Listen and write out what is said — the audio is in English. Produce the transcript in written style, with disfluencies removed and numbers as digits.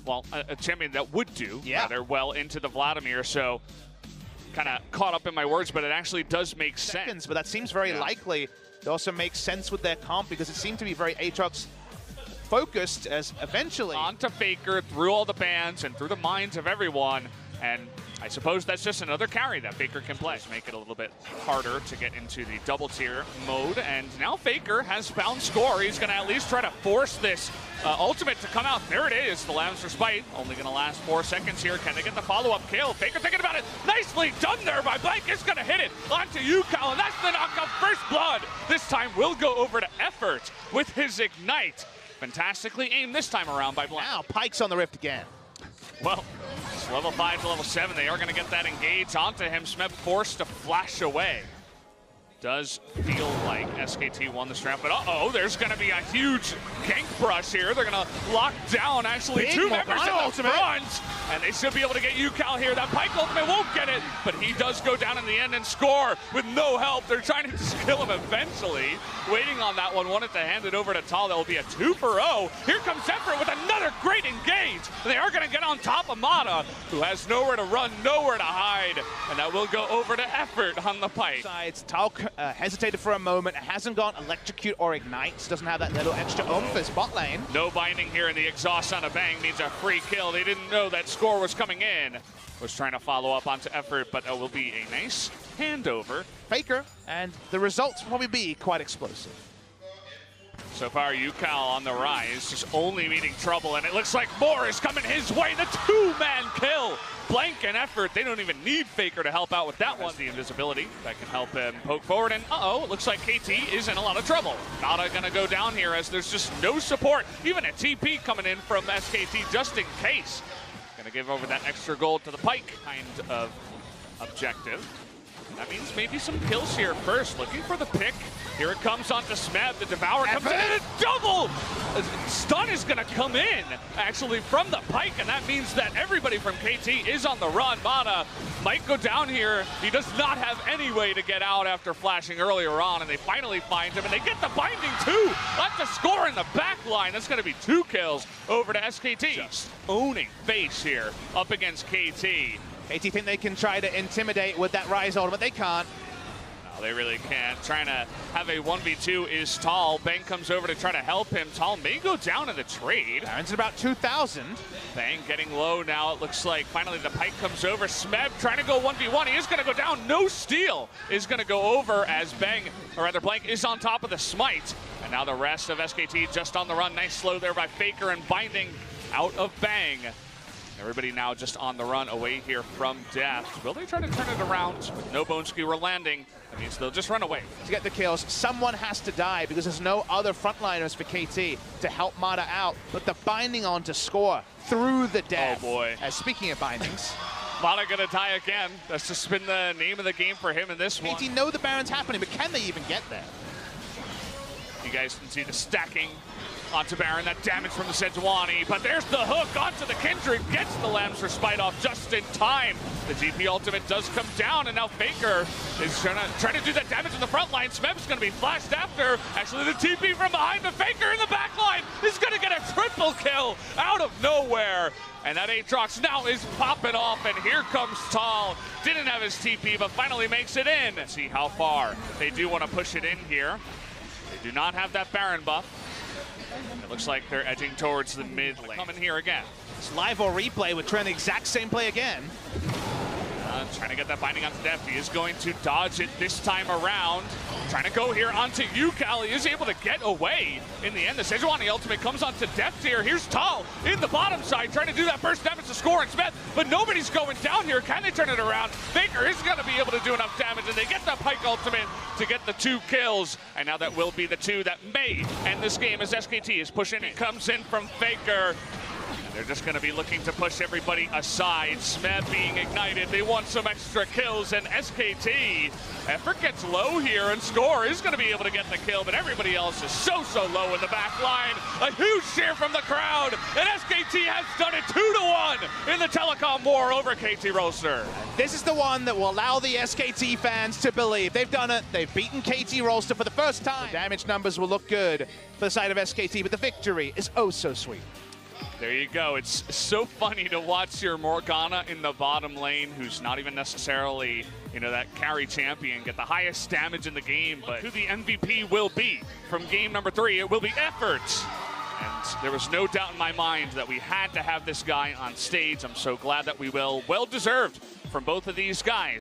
well, a champion that would do rather well into the Vladimir, so kind of caught up in my words, but it actually does make sense. But that seems very likely. It also makes sense with their comp because it seemed to be very Aatrox focused as eventually. Onto Faker through all the bans and through the minds of everyone, and I suppose that's just another carry that Faker can play. Make it a little bit harder to get into the double tier mode, and now Faker has found score. He's going to at least try to force this ultimate to come out. There it is, the Lambs for Spite. Only going to last 4 seconds here. Can they get the follow-up kill? Faker thinking about it. Nicely done there by Blank. Is going to hit it onto UCal, and that's the knockout. First blood. This time will go over to Effort with his Ignite. Fantastically aimed this time around by Blank. Now Pyke's on the Rift again. Well, it's level 5 to level 7. They are going to get that engage onto him. Smeb forced to flash away. Does feel like SKT won this round, but there's going to be a huge gank brush here. They're going to lock down actually 2 members in the front, and they should be able to get UCal here. That Pyke ultimate won't get it, but he does go down in the end and score with no help. They're trying to just kill him eventually. Waiting on that one, wanted to hand it over to Tal. That will be a 2 for 0. Here comes Effort with another great engage. They are going to get on top of Mata, who has nowhere to run, nowhere to hide, and that will go over to Effort on the Pyke. Tal hesitated for a moment, hasn't got Electrocute or Ignite, doesn't have that little extra oomph as bot lane. No binding here, and the exhaust on a Bang means a free kill. They didn't know that score was coming in. Was trying to follow up onto Effort, but it will be a nice handover. Faker, and the results will probably be quite explosive. So far, UCal on the rise, just only meeting trouble, and it looks like more is coming his way. The 2-man kill. Blank and Effort, they don't even need Faker to help out with that one. The invisibility that can help him poke forward, and it looks like KT is in a lot of trouble. Nada gonna go down here as there's just no support. Even a TP coming in from SKT just in case. Gonna give over that extra gold to the Pyke kind of objective. That means maybe some kills here first. Looking for the pick. Here it comes onto Smeb. The Devour comes in and a double! Stun is going to come in, actually, from the Pyke, and that means that everybody from KT is on the run. Mata might go down here. He does not have any way to get out after flashing earlier on, and they finally find him, and they get the binding too! That's a score in the back line. That's going to be 2 kills over to SKT. Just owning face here up against KT. KT think they can try to intimidate with that Rise ultimate, they can't. No, they really can't. Trying to have a 1v2 is Tal. Bang comes over to try to help him. Tal may go down in the trade. Baron's at about 2,000. Bang getting low now. It looks like finally the Pyke comes over. Smeb trying to go 1v1. He is going to go down. No steal is going to go over as Bang, or rather Blank, is on top of the smite. And now the rest of SKT just on the run. Nice slow there by Faker and binding out of Bang. Everybody now just on the run away here from Death. Will they try to turn it around with no bone skewer landing? That means they'll just run away. To get the kills, someone has to die because there's no other frontliners for KT to help Mata out. But the binding on to score through the Death. Oh boy. Speaking of bindings. Mata gonna die again. That's just been the name of the game for him in this one. KT know the Baron's happening, but can they even get there? You guys can see the stacking onto Baron, that damage from the Sejuani, but there's the hook onto the Kindred, gets the Lambs for Spite off just in time. The GP ultimate does come down, and now Faker is trying to do that damage in the front line. Smeb's gonna be flashed after. Actually, the TP from behind the Faker in the back line is gonna get a triple kill out of nowhere. And that Aatrox now is popping off, and here comes Tal. Didn't have his TP, but finally makes it in. Let's see how far they do want to push it in here. They do not have that Baron buff. It looks like they're edging towards the mid lane. Coming here again. It's live or replay. We're trying the exact same play again. Trying to get that binding onto Deft. He is going to dodge it this time around. Trying to go here onto UCal. He is able to get away. In the end, the Sejuani ultimate comes onto Deft here. Here's Tal in the bottom side, trying to do that burst damage to score and Smith, but nobody's going down here. Can they turn it around? Faker is going to be able to do enough damage, and they get the Pyke ultimate to get the 2 kills. And now that will be the 2 that may end this game as SKT is pushing. It comes in from Faker. They're just going to be looking to push everybody aside. Smeb being ignited. They want some extra kills, and SKT. Effort gets low here, and Score is going to be able to get the kill, but everybody else is so low in the back line. A huge cheer from the crowd, and SKT has done it 2-1 in the telecom war over KT Rolster. This is the one that will allow the SKT fans to believe. They've done it. They've beaten KT Rolster for the first time. The damage numbers will look good for the side of SKT, but the victory is oh so sweet. There you go. It's so funny to watch your Morgana in the bottom lane, who's not even necessarily, you know, that carry champion, get the highest damage in the game, but who the MVP will be from game number 3, it will be Effort. And there was no doubt in my mind that we had to have this guy on stage. I'm so glad that we will. Well deserved from both of these guys.